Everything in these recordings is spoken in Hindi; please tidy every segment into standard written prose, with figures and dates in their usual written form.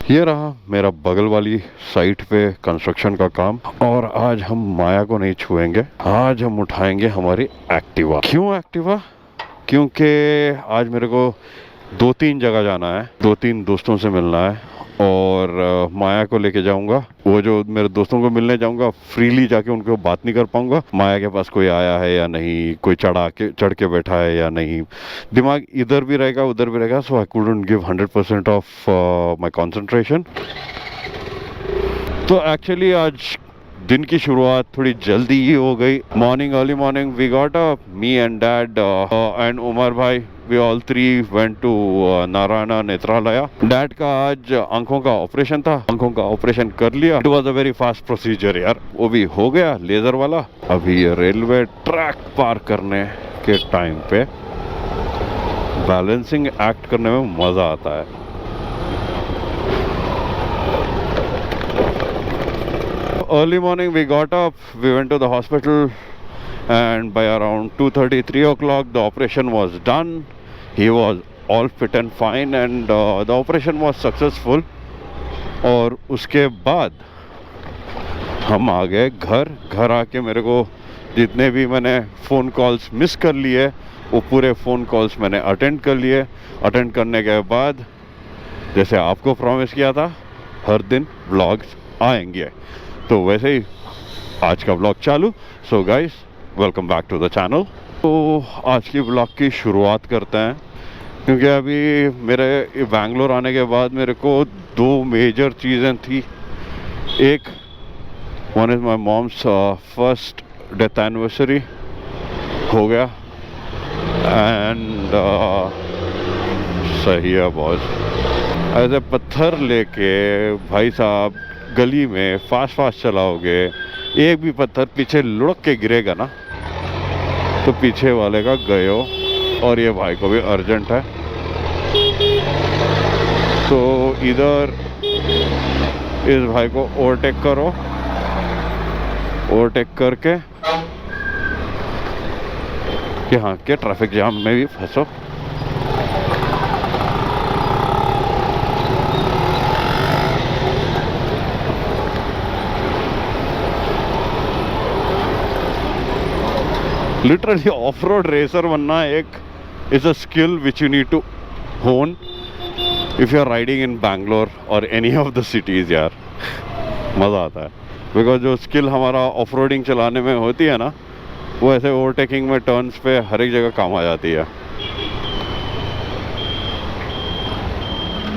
ये रहा मेरा बगल वाली साइट पे कंस्ट्रक्शन का काम। और आज हम माया को नहीं छुएंगे, आज हम उठाएंगे हमारी एक्टिवा। क्यों एक्टिवा? क्योंकि आज मेरे को 2-3 जगह जाना है, 2-3 दोस्तों से मिलना है और माया को लेके जाऊंगा। वो जो मेरे दोस्तों को मिलने जाऊंगा, फ्रीली जाके उनको बात नहीं कर पाऊंगा, माया के पास कोई आया है या नहीं, कोई चढ़ के बैठा है या नहीं। दिमाग इधर भी रहेगा उधर भी रहेगा, so I couldn't give 100% of my concentration. तो एक्चुअली आज दिन की शुरुआत थोड़ी जल्दी ही हो गई। Morning, early morning we got up, me and dad and Umar भाई, we all 3 went to Narayana Nethralaya. Dad का आज आंखों का ऑपरेशन था, आंखों का ऑपरेशन कर लिया। It was a very fast procedure यार, वो भी हो गया लेजर वाला। अभी रेलवे ट्रैक पार करने के टाइम पे बैलेंसिंग एक्ट करने में मजा आता है। Early morning we got up, we went to the hospital, and by around 2:30, 3 o'clock the operation was done. He was all fit and fine, and the operation was successful. और उसके बाद हम आ गए घर आके मेरे को जितने भी मैंने फ़ोन कॉल्स मिस कर लिए वो पूरे फ़ोन कॉल्स मैंने अटेंड कर लिए। अटेंड करने के बाद जैसे आपको प्रॉमिस किया था, हर दिन व्लॉग्स आएंगे, तो वैसे ही आज का व्लॉग चालू। So guys, welcome back to the channel. तो आज की व्लॉग की शुरुआत करते हैं, क्योंकि अभी मेरे बैंगलोर आने के बाद मेरे को 2 मेजर चीज़ें थी। एक, one is my mom's first death anniversary हो गया, एंड सही है बॉस, ऐसे पत्थर लेके भाई साहब गली में फास्ट चलाओगे, एक भी पत्थर पीछे लुढ़क के गिरेगा ना तो पीछे वाले का गयो। और ये भाई को भी अर्जेंट है, तो इधर इस भाई को ओवरटेक करो, ओवरटेक करके यहाँ के ट्रैफिक जाम में भी फंसो। लिटरली ऑफ रोड रेसर बनना एक is a skill which you need to hone if you are riding in Bangalore और एनी ऑफ द सिटीज़ यार। मज़ा आता है, बिकॉज जो स्किल हमारा ऑफ रोडिंग चलाने में होती है ना, वो ऐसे ओवरटेकिंग में टर्न्स पे हर एक जगह काम आ जाती है।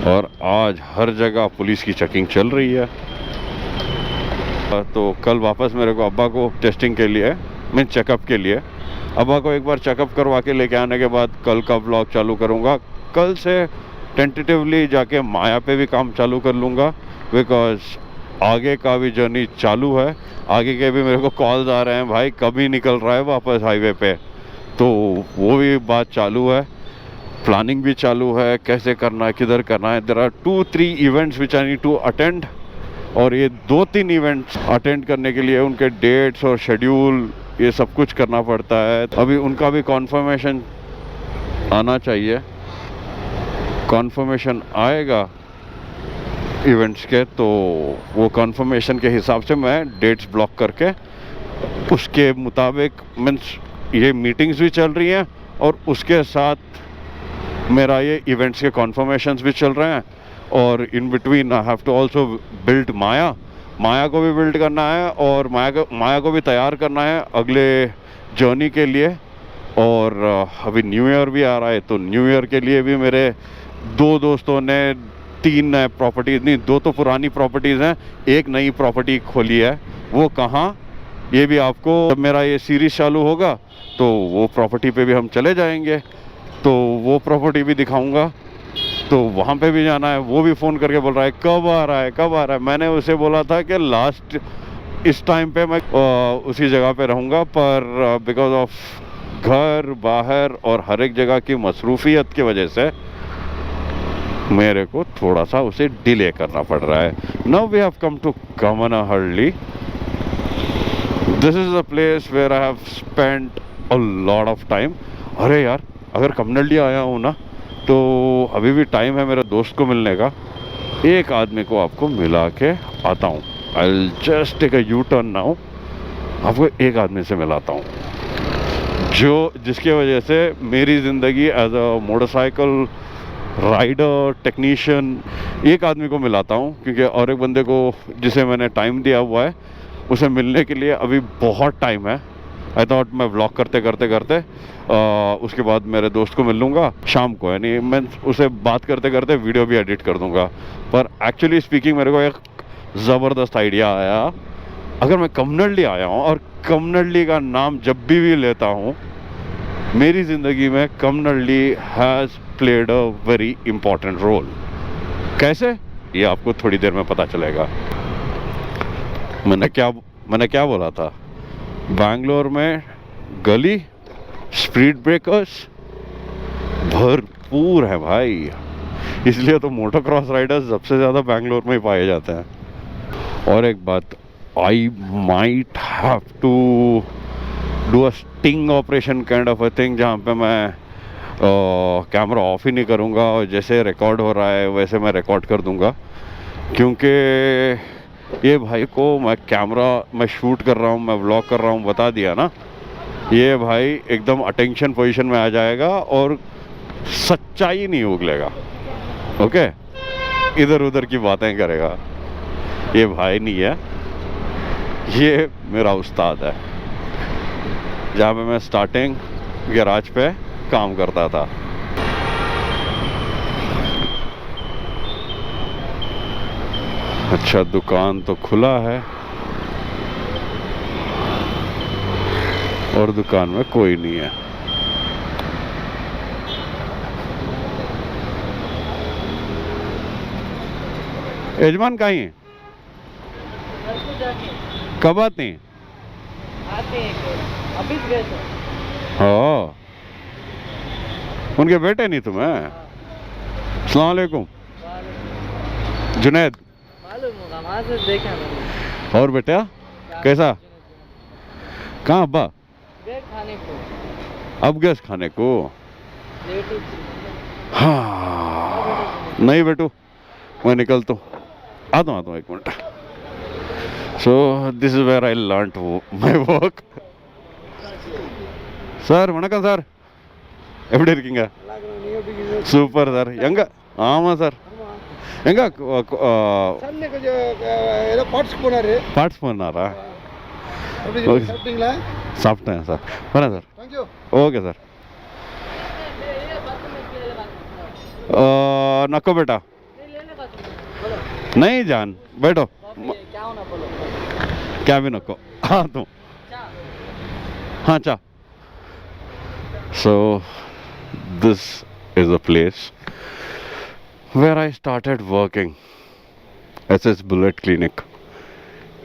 और आज हर जगह पुलिस की चेकिंग चल रही है। तो कल वापस मेरे को अब्बा को टेस्टिंग के लिए, मैं चेकअप के लिए, अब्बा को एक बार चेकअप करवा के लेके आने के बाद कल का व्लॉग चालू करूँगा। कल से टेंटेटिवली जाके माया पे भी काम चालू कर लूँगा, बिकॉज आगे का भी जर्नी चालू है। आगे के भी मेरे को कॉल्स आ रहे हैं, भाई कभी निकल रहा है वापस हाईवे पे, तो वो भी बात चालू है, प्लानिंग भी चालू है, कैसे करना है, किधर करना है। There are 2-3 events which I need to attend, और ये 2-3 इवेंट्स अटेंड करने के लिए उनके डेट्स और शेड्यूल ये सब कुछ करना पड़ता है। अभी उनका भी कॉन्फर्मेशन आना चाहिए, कॉन्फर्मेशन आएगा इवेंट्स के, तो वो कॉन्फर्मेशन के हिसाब से मैं डेट्स ब्लॉक करके उसके मुताबिक, मीन्स ये मीटिंग्स भी चल रही हैं और उसके साथ मेरा ये इवेंट्स के कॉन्फर्मेशंस भी चल रहे हैं। और in between I have to also build Maya को भी बिल्ड करना है, और माया को भी तैयार करना है अगले जर्नी के लिए। और अभी न्यू ईयर भी आ रहा है, तो न्यू ईयर के लिए भी मेरे 2 दोस्तों ने 3 नए प्रॉपर्टीज़, नहीं 2 तो पुरानी प्रॉपर्टीज़ हैं, एक नई प्रॉपर्टी खोली है। वो कहाँ, ये भी आपको जब मेरा ये सीरीज़ चालू होगा तो वो प्रॉपर्टी पे भी हम चले जाएंगे, तो वो प्रॉपर्टी भी दिखाऊंगा। तो वहाँ पे भी जाना है। वो भी फ़ोन करके बोल रहा है कब आ रहा है। मैंने उसे बोला था कि लास्ट इस टाइम पे मैं उसी जगह पे रहूँगा, पर बिकॉज ऑफ घर बाहर और हर एक जगह की मसरूफियत की वजह से मेरे को थोड़ा सा उसे डिले करना पड़ रहा है। Now we have come to Kammanahalli. This is the place where I have spent a lot of time. अरे यार, अगर कमनल्ली आया हूँ ना, तो अभी भी टाइम है मेरे दोस्त को मिलने का। एक आदमी को आपको मिला के आता हूँ। I just take a U turn now, आपको एक आदमी से मिलाता हूँ जिसके वजह से मेरी ज़िंदगी as a motorcycle rider technician एक आदमी को मिलाता हूँ, क्योंकि और एक बंदे को जिसे मैंने टाइम दिया हुआ है उसे मिलने के लिए अभी बहुत टाइम है। आई थॉट मैं व्लॉग करते करते करते उसके बाद मेरे दोस्त को मिल लूँगा शाम को, यानी मैं उसे बात करते करते वीडियो भी एडिट कर दूँगा। पर एक्चुअली स्पीकिंग मेरे को एक ज़बरदस्त आइडिया आया, अगर मैं कमनल्ली आया हूँ और कमनल्ली का नाम जब भी लेता हूँ, मेरी ज़िंदगी में Kammanahalli has played a very important role. कैसे, ये आपको थोड़ी देर में पता चलेगा। मैंने क्या बोला था, बैंगलोर में गली स्पीड ब्रेकर्स भरपूर है भाई, इसलिए तो मोटोक्रॉस राइडर्स सबसे ज़्यादा बैंगलोर में ही पाए जाते हैं। और एक बात, I might have to do a sting operation kind of a thing, जहाँ पे मैं कैमरा ऑफ ही नहीं करूँगा और जैसे रिकॉर्ड हो रहा है वैसे मैं रिकॉर्ड कर दूँगा, क्योंकि ये भाई को मैं शूट कर रहा हूँ, मैं व्लॉग कर रहा हूँ बता दिया ना, ये भाई एकदम अटेंशन पोजीशन में आ जाएगा और सच्चाई नहीं उगलेगा। ओके, इधर उधर की बातें करेगा। ये भाई नहीं है, ये मेरा उस्ताद है, जहाँ पे मैं स्टार्टिंग गैराज पे काम करता था। अच्छा, दुकान तो खुला है और दुकान में कोई नहीं है। यजमान कहीं है? कब आते हैं? अभी गए थे। हाँ, उनके बेटे नहीं तुम्हें? अस्सलाम वालेकुम। जुनैद मालूम होगा, वहाँ से देखा मैंने। और बेटा कैसा? कहाँ अब्बा? गए खाने को। अब गैस खाने को? लेट ही थी। हाँ नहीं बेटू, मैं निकलता हूँ, आता हूँ 1 मिनट। So this is where I learn my work. Sir வணக்கம் சார், எப்படி இருக்கீங்க? Super sir. எங்க? ஆமாம் சார். எங்க சன்ன கொஞ்சம் ஏதோ பார்ட்ஸ் போனாரு. பார்ட்ஸ் போனாரா? சாப்பிட்டீங்களா? சாப்பிட்டேன் சார், வரேன் சார். தேங்க்யூ. Okay sir. नको बेटा, नहीं जान बैठो, क्या होना बोलो? क्या भी नको। हाँ तुम, हाँ चा। So this is a place where I started working, SS Bullet Clinic।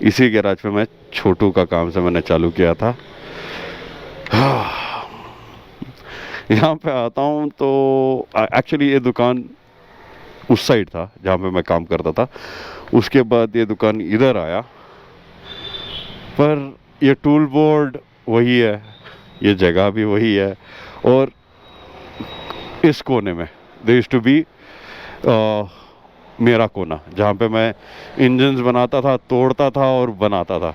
इसी गैराज पे मैं छोटू का काम से मैंने चालू किया था। यहाँ पे आता हूँ तो एक्चुअली ये दुकान उस साइड था जहाँ पे मैं काम करता था, उसके बाद ये दुकान इधर आया। पर ये टूल बोर्ड वही है, ये जगह भी वही है, और इस कोने में देयर यूज्ड टू बी मेरा कोना, जहाँ पे मैं इंजन्स बनाता था, तोड़ता था और बनाता था,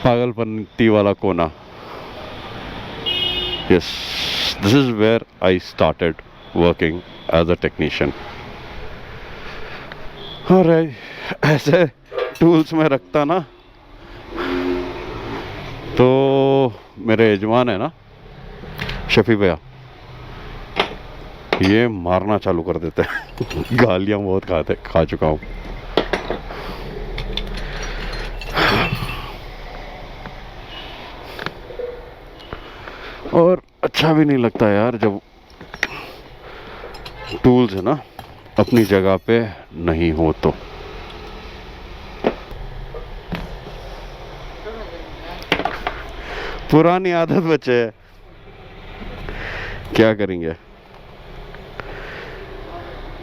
पागलपंती वाला कोना। Yes, this is where I started working as a technician। और ऐसे टूल्स में रखता ना, तो मेरे यजमान है ना शफी भैया, ये मारना चालू कर देते हैं। गालियाँ बहुत खा चुका हूँ। और अच्छा भी नहीं लगता यार जब टूल्स है ना अपनी जगह पे नहीं हो तो। पुरानी आदत बच्चे है, क्या करेंगे,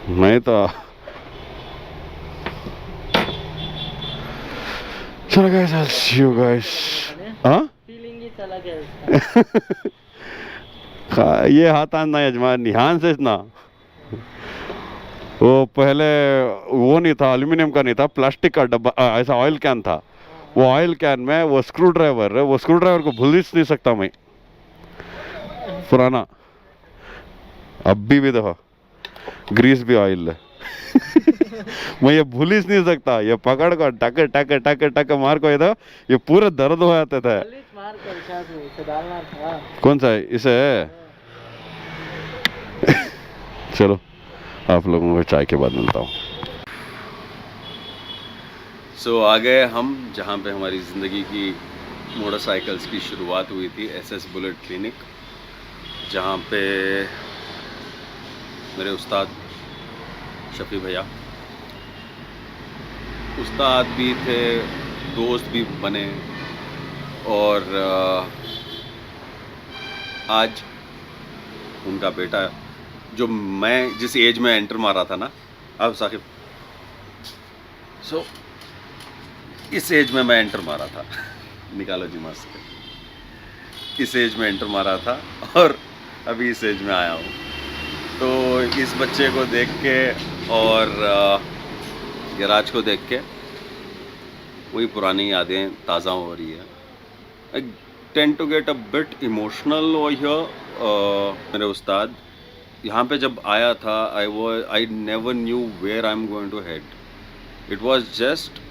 नहीं तो। चलो guys, I'll see you guys। हाँ, फीलिंग ही चला गया उसका। ये हाथ आना यजमान, ध्यान से ना। वो पहले वो नहीं था, एल्यूमिनियम का नहीं था, प्लास्टिक का डब्बा, ऐसा ऑयल कैन था। वो ऑयल कैन में वो स्क्रू ड्राइवर है, वो स्क्रू ड्राइवर को भूल ही नहीं सकता मैं, पुराना। अभी भी देखो ग्रीस भी ऑयल है। मैं ये भूल ही नहीं सकता, ये पकड़ को टक टक टक टक मार को इधर ये पूरे दर्द हो जाते थे। पलीज मार कर साथ में इसे डालना था। कौन सा है इसे? चलो आप लोगों को चाय के बाद मिलता हूँ। सो आ गए हम जहाँ पे हमारी ज़िंदगी की मोटरसाइकिल्स की शुरुआत हुई थी, एसएस बुलेट क्लिनिक, जहाँ पे मेरे उस्ताद शफी भैया उस्ताद भी थे, दोस्त भी बने, और आज उनका बेटा, जो मैं जिस एज में एंटर मारा था ना, अब साकिब, सो इस एज में मैं एंटर मारा था। निकालो जी मास्क। इस एज में एंटर मारा था और अभी इस एज में आया हूँ। तो इस बच्चे को देख के और गैराज को देख के वही पुरानी यादें ताज़ा हो रही है। I tend to get a bit emotional over here. मेरे उस्ताद यहाँ पे जब आया था, I never knew where I am going to head. It was just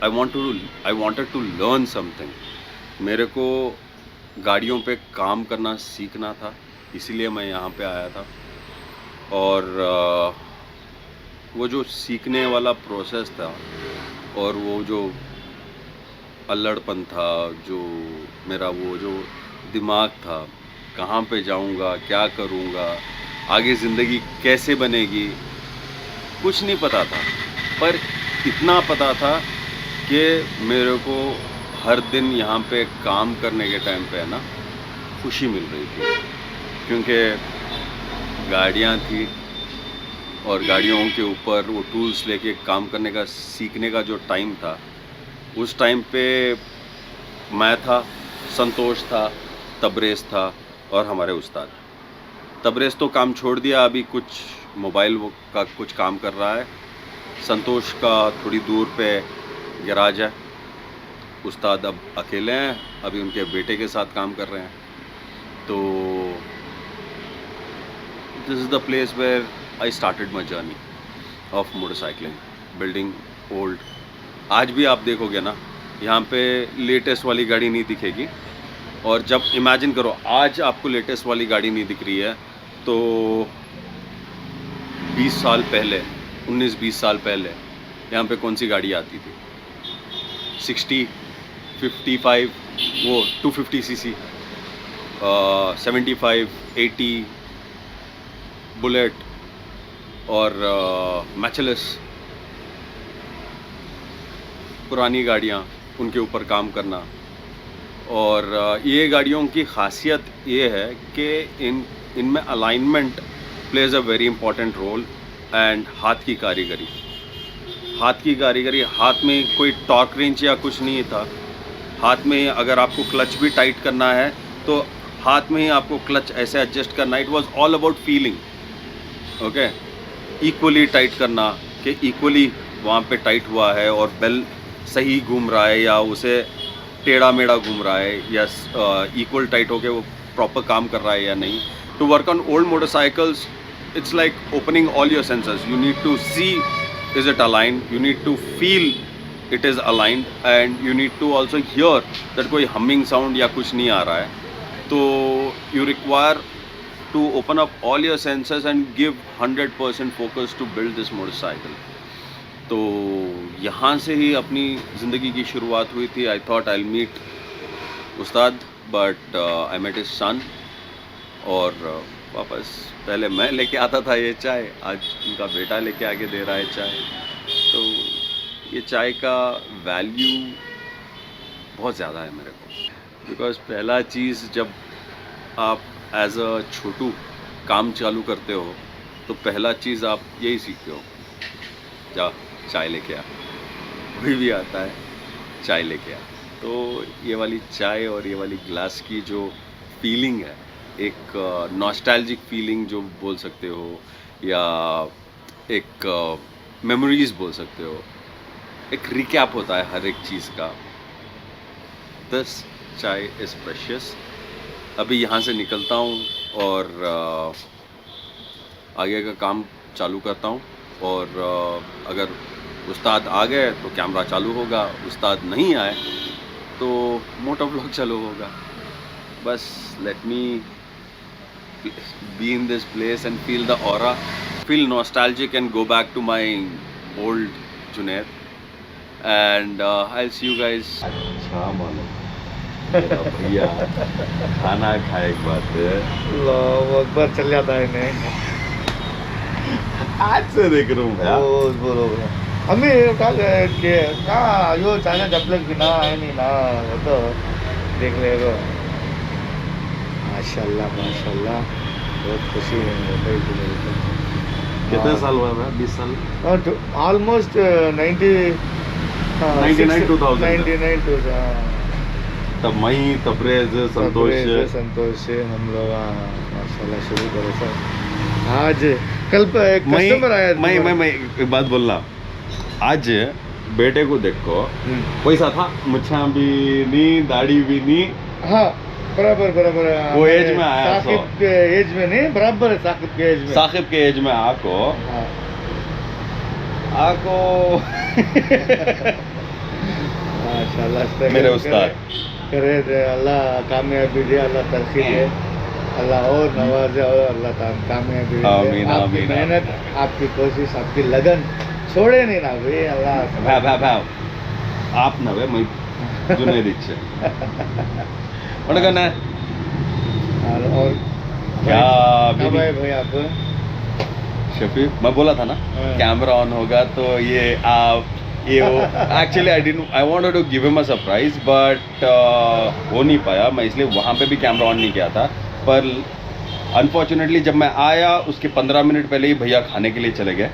I wanted to learn something. मेरे को गाड़ियों पे काम करना सीखना था, इसीलिए मैं यहाँ पे आया था। और वो जो सीखने वाला प्रोसेस था और वो जो अल्लड़पन था, जो मेरा वो जो दिमाग था, कहाँ पे जाऊँगा, क्या करूँगा, आगे ज़िंदगी कैसे बनेगी, कुछ नहीं पता था। पर इतना पता था कि मेरे को हर दिन यहाँ पे काम करने के टाइम पे है ना खुशी मिल रही थी, क्योंकि गाड़ियाँ थी और गाड़ियों के ऊपर वो टूल्स लेके काम करने का सीखने का जो टाइम था, उस टाइम पे मैं था, संतोष था, तबरेज़ था और हमारे उस्ताद। तबरेज़ तो काम छोड़ दिया, अभी कुछ मोबाइल का कुछ काम कर रहा है। संतोष का थोड़ी दूर पे गैराज है। उस्ताद अब अकेले हैं, अभी उनके बेटे के साथ काम कर रहे हैं। तो this is the place where I started my journey of motorcycling, building old. आज भी आप देखोगे ना, यहाँ पे लेटेस्ट वाली गाड़ी नहीं दिखेगी। और जब इमेजिन करो आज आपको लेटेस्ट वाली गाड़ी नहीं दिख रही है, तो 20 साल पहले, 19-20 साल पहले यहाँ पे कौन सी गाड़ी आती थी? 60, 55, वो 250 सीसी, 75, 80 बुलेट और मैचलेस, पुरानी गाड़ियाँ, उनके ऊपर काम करना। और ये गाड़ियों की खासियत ये है कि इनमें alignment plays a very important role, and हाथ की कारीगरी, हाथ में कोई टॉर्क रेंच या कुछ नहीं था। हाथ में अगर आपको क्लच भी टाइट करना है तो हाथ में ही आपको क्लच ऐसे एडजस्ट करना। It was all about feeling, okay, equally tight करना कि इक्वली वहाँ पे टाइट हुआ है और बेल सही घूम रहा है या उसे टेढ़ा मेढ़ा घूम रहा है, या इक्वल टाइट होके वो प्रॉपर काम कर रहा है या नहीं। To work on old motorcycles, it's like opening all your senses. You need to see, is it aligned, you need to feel it is aligned, and you need to also hear that कोई humming sound या कुछ नहीं आ रहा है। तो you require to open up all your senses and give 100% focus to build this motorcycle. तो यहाँ से ही अपनी ज़िंदगी की शुरुआत हुई थी। I thought I'll meet Ustad, but I met his son। और वापस पहले मैं लेके आता था ये चाय, आज उनका बेटा लेके आके दे रहा है चाय। तो ये चाय का वैल्यू बहुत ज़्यादा है मेरे को, बिकॉज़ पहला चीज़ जब आप एज अ छोटू काम चालू करते हो तो पहला चीज़ आप यही सीखते हो, जा चाय लेके आ। कोई भी आता है चाय लेके आ। तो ये वाली चाय और ये वाली ग्लास की जो फीलिंग है, एक नॉस्टैल्जिक फीलिंग जो बोल सकते हो, या एक मेमोरीज बोल सकते हो, एक रिकैप होता है हर एक चीज़ का। दिस चाय इज़ प्रेशियस। अभी यहाँ से निकलता हूँ और आगे का काम चालू करता हूँ, और अगर उस्ताद आ गए तो कैमरा चालू होगा, उस्ताद नहीं आए तो मोटो व्लॉग चालू होगा। बस let me be in this place and feel the aura, feel nostalgic and go back to my old Junaid, and I'll see you guys. अच्छा मानो भैया खाना खाए एक बात है, अल्लाह अकबर चल जाता है इन्हें। आज से देख रहा हूँ भैया। बोलो हमें कहाँ यो चाइना चपलक भी ना है नहीं ना, वो तो देख लेगा। माशाल्लाह माशाल्लाह, बहुत खुशी है। कितने साल हुआ है? 20 साल। ऑलमोस्ट 99 2000। तब मई तबरेज संतोष संतोष से हम लोग माशाल्लाह शुरू करो सर। आज कल पे एक कस्टमर आया था। मैं एक बात बोलना, आज बेटे को देखो पैसा था, मुच्छा भी नहीं, दाढ़ी भी नहीं। हाँ बराबर बराबर, वो एज में आया, साकिब के एज में नहीं, बराबर है साकिब के एज में। साकिब के एज में आको माशाल्लाह मेरे उस्ताद करे थे। अल्लाह कामयाबी दे, अल्लाह तरक्की दे, अल्लाह और नवाजे, और अल्लाह कामयाबी दे। आमीन आपकी आमीन। मेहनत, आपकी कोशिश, आपकी लगन छोड़े नहीं ना भाई। अल्लाह आप ना वे मैं जुनेद इच्छे उनका और क्या कब आए भाई आप? शफी, मैं बोला था ना कैमरा ऑन होगा तो ये actually I wanted to give him a surprise, but हो नहीं पाया। मैं इसलिए वहाँ पे भी कैमरा ऑन नहीं किया था, पर अनफॉर्चुनेटली जब मैं आया उसके 15 मिनट पहले ही भैया खाने के लिए चले गए,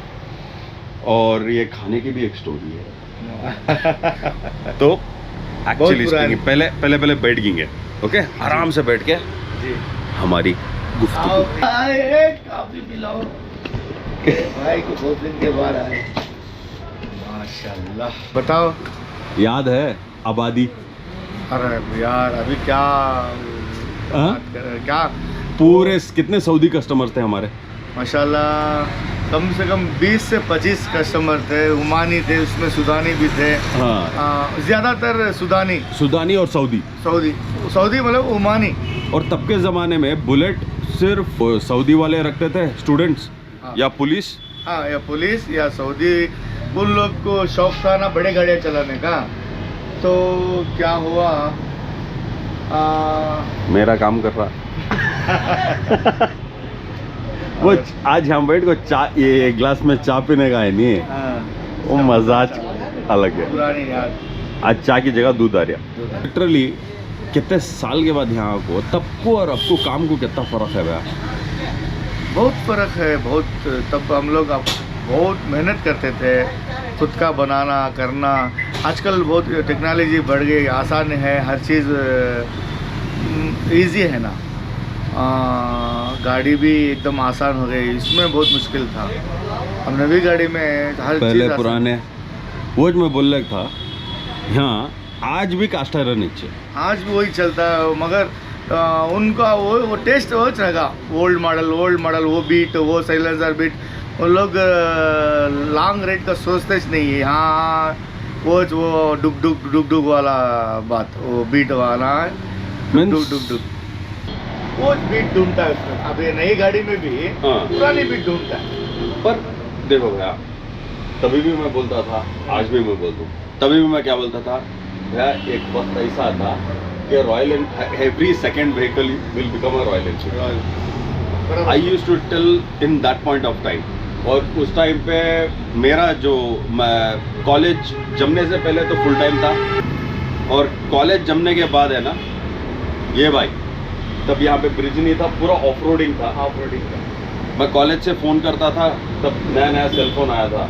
और ये खाने की भी एक स्टोरी है। तो एक्चुअली पहले बैठ गएंगे, ओके, आराम से बैठ के हमारी गुफ्तगू। काफी पिलाओ भाई को, बहुत दिन के बाद आए। माशाल्लाह। बताओ, याद है आबादी? अरे यार अभी क्या क्या पूरे कितने सऊदी कस्टमर्स थे हमारे? माशाल्लाह कम से कम 20 से 25 कस्टमर थे। ओमानी थे, उसमें सुदानी भी थे। हाँ, ज़्यादातर सुदानी और सऊदी मतलब ओमानी। और तब के ज़माने में बुलेट सिर्फ सऊदी वाले रखते थे, स्टूडेंट्स या पुलिस। हाँ, या पुलिस या सऊदी, उन लोग को शौक था ना बड़े गाड़ियाँ चलाने का। तो क्या हुआ, मेरा काम कर रहा वो आज हम बैठ को चाय, ये गिलास में चाय पीने का है नहीं, वो मजाज अलग है। पुरानी याद। आज चाय की जगह दूध आ रहा। लिटरली कितने साल के बाद यहाँ को, तब को और अब को काम को कितना फ़र्क है भैया? बहुत फ़र्क है, बहुत। तब हम लोग बहुत मेहनत करते थे, खुद का बनाना करना। आजकल बहुत टेक्नोलॉजी बढ़ गई, आसान है, हर चीज़ इजी है ना। गाड़ी भी एकदम आसान हो गई, इसमें बहुत मुश्किल था। अब नवी गाड़ी में हर पहले चीज़ पुराने वो जो मैं बोल रहा था, यहाँ आज भी कास्ट आयरन नीचे, आज भी वही चलता है, मगर उनका वो टेस्ट वो रहेगा। ओल्ड मॉडल वो बीट, वो साइलेंसर बीट, वो लोग लॉन्ग रेट का सोचते ही नहीं है। यहाँ वो डुक वाला बात, वो बीट वाला डुक वो बीट ढूंढता है उसमें। अब ये नई गाड़ी में भी पुरानी बीट ढूंढता है। पर देखो भैया, तभी भी मैं बोलता था, आज भी मैं बोलता हूँ, तभी भी मैं क्या बोलता था भैया, एक वक्त ऐसा था कि royal every second vehicle will become a royal enfield. I used to tell in that point of time. और उस टाइम पे मेरा जो, मैं कॉलेज जमने से पहले तो फुल टाइम था, और कॉलेज जमने के बाद है ना, ये भाई तब यहाँ पे ब्रिज नहीं था, पूरा ऑफ रोडिंग था। मैं कॉलेज से फ़ोन करता था, तब नया सेलफोन आया था।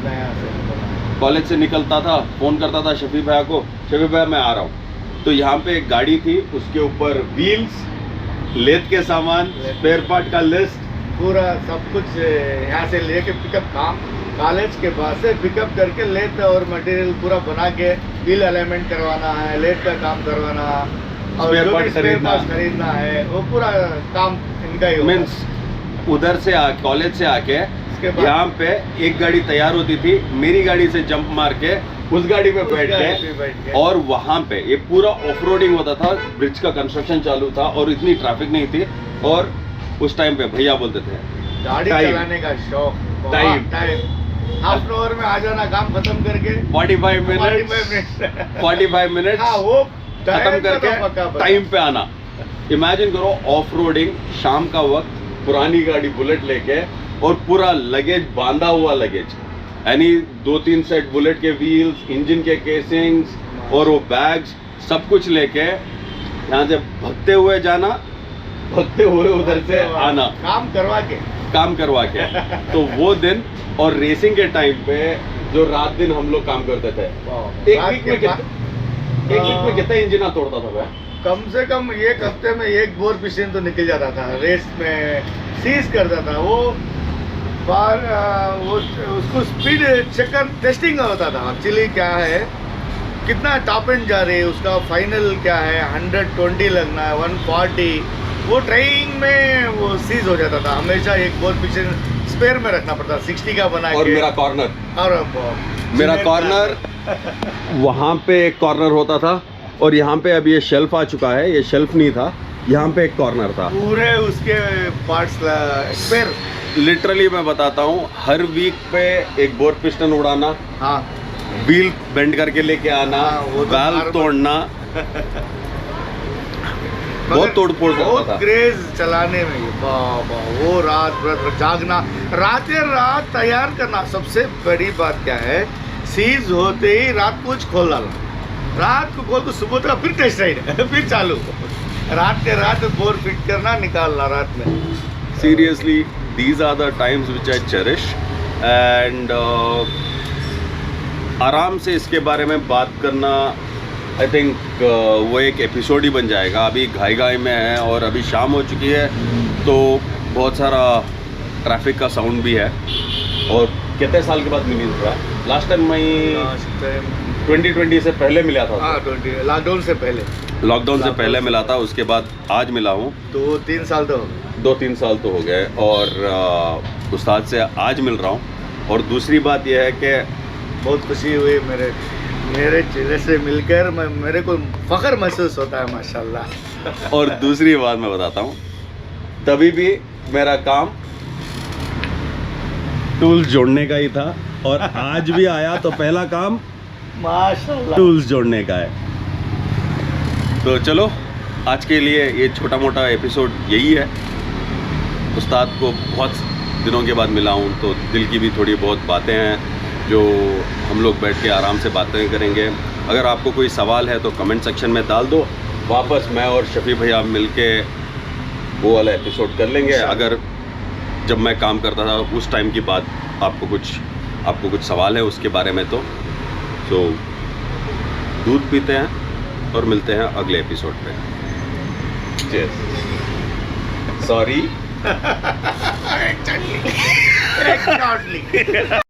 कॉलेज से निकलता था, फ़ोन करता था शफी भैया को, शफी भैया मैं आ रहा हूँ। तो यहाँ पे एक गाड़ी थी, उसके ऊपर व्हील्स, लेथ के सामान, स्पेयर पार्ट का लिस्ट, पूरा सब कुछ यहाँ से लेके पिकअप काम कॉलेज के पास से पिकअप करके लेट और मटेरियल पूरा बना के व्हील अलाइनमेंट करवाना है, लेट का काम करवाना और Spare जो part भी स्पेयर खरीदना। पार्ट्स खरीदना है वो पूरा काम इनका ही होगा। मीन्स उधर से कॉलेज से आके इसके बाद यहाँ पे एक गाड़ी तैयार होती थी, मेरी गाड़ी से जंप मार के उस गाड़ी पे उस बैठ गाड़ी पे बैठ के के। और वहाँ पे ये पूरा ऑफ रोडिंग होता था। ब्रिज का कंस्ट्रक्शन चालू था और इतनी ट्रैफिक नहीं थी, और उस टाइम पे भैया बोलते थे गाड़ी Time. चलाने का शौक, Time. Time half an hour में आ जाना काम खत्म करके 45 मिनट 45 मिनट हाँ वो खत्म time का करके तो पक्का पता। टाइम पे आना। इमेजिन करो ऑफ रोडिंग, शाम का वक्त, पुरानी गाड़ी बुलेट लेके और पूरा लगेज, बांधा हुआ लगेज, यानी 2-3 सेट बुलेट के व्हील्स, इंजन के केसिंग्स और वो बैग्स सब कुछ लेके यहाँ से भगते हुए जाना, भगते हुए उधर से आना, काम करवा के तो वो दिन। और रेसिंग के टाइम पे जो रात दिन हम लोग काम करते थे, एक वीक में कितना इंजन तोड़ता था भाई? कम से कम एक हफ्ते में एक बोर पिस्टन तो निकल जाता था। रेस में सीज करता था वो बार वो उसको स्पीड चेकर टेस्टिंग होता था। एक्चुअली क्या है, कितना टॉप एंड जा रही है, उसका फाइनल क्या है, 120 लगना है, 140, वो ट्रेनिंग में वो सीज हो जाता था। हमेशा एक बोर पिस्टन स्पेयर में रखना पड़ता, 60 का बना और के। मेरा कॉर्नर, और मेरा कॉर्नर वहाँ पे एक कॉर्नर होता था, और यहाँ पे अभी ये शेल्फ आ चुका है, ये शेल्फ नहीं था, यहाँ पे एक कॉर्नर था। पूरे उसके पार्ट्स स्पेयर। लिटरली मैं बताता हूँ, हर वीक पे एक बोर पिस्टन उड़ाना, हाँ व्हील बेंड करके लेके आना, हाँ, वो तो वाल्व बार-बार। तोड़ना, बहुत मगर तोड़ फोड़ करता बहुत था। क्रेज चलाने में, बाबा वो रात भर जागना, रात तैयार करना। सबसे बड़ी बात क्या है, सीज होते ही रात को खोल डालना, रात को खोल तो सुबह तक फिर टेस्ट राइड फिर चालू, रात के रात बोर फिट करना, निकालना रात में। Seriously, these are the times which I cherish, and आराम से इसके बारे में बात करना, आई थिंक वो एक एपिसोड ही बन जाएगा। अभी घाई में है और अभी शाम हो चुकी है, तो बहुत सारा ट्रैफिक का साउंड भी है। और कितने साल के बाद मिली था? लास्ट टाइम मैं 2020 से पहले मिला था, हाँ 20 लॉकडाउन से पहले, लॉकडाउन से पहले मिला था, उसके बाद आज मिला हूँ। 2-3 साल तो 2-3 साल तो हो गए, और उस्ताद से आज मिल रहा हूँ। और दूसरी बात यह है कि बहुत खुशी हुई मेरे चेहरे से मिलकर, मेरे को फख्र महसूस होता है माशाल्लाह। और दूसरी बात मैं बताता हूँ, तभी भी मेरा काम टूल्स जोड़ने का ही था, और आज भी आया तो पहला काम माशाल्लाह। टूल्स जोड़ने का है। तो चलो, आज के लिए ये छोटा मोटा एपिसोड यही है। उस्ताद को बहुत दिनों के बाद मिला हूँ, तो दिल की भी थोड़ी बहुत बातें हैं जो हम लोग बैठ के आराम से बातें करेंगे। अगर आपको कोई सवाल है तो कमेंट सेक्शन में डाल दो, वापस मैं और शफी भैया मिल के वो वाला एपिसोड कर लेंगे। अगर जब मैं काम करता था उस टाइम की बात आपको कुछ सवाल है उसके बारे में, तो दूध पीते हैं और मिलते हैं अगले एपिसोड पे। Sorry Exactly.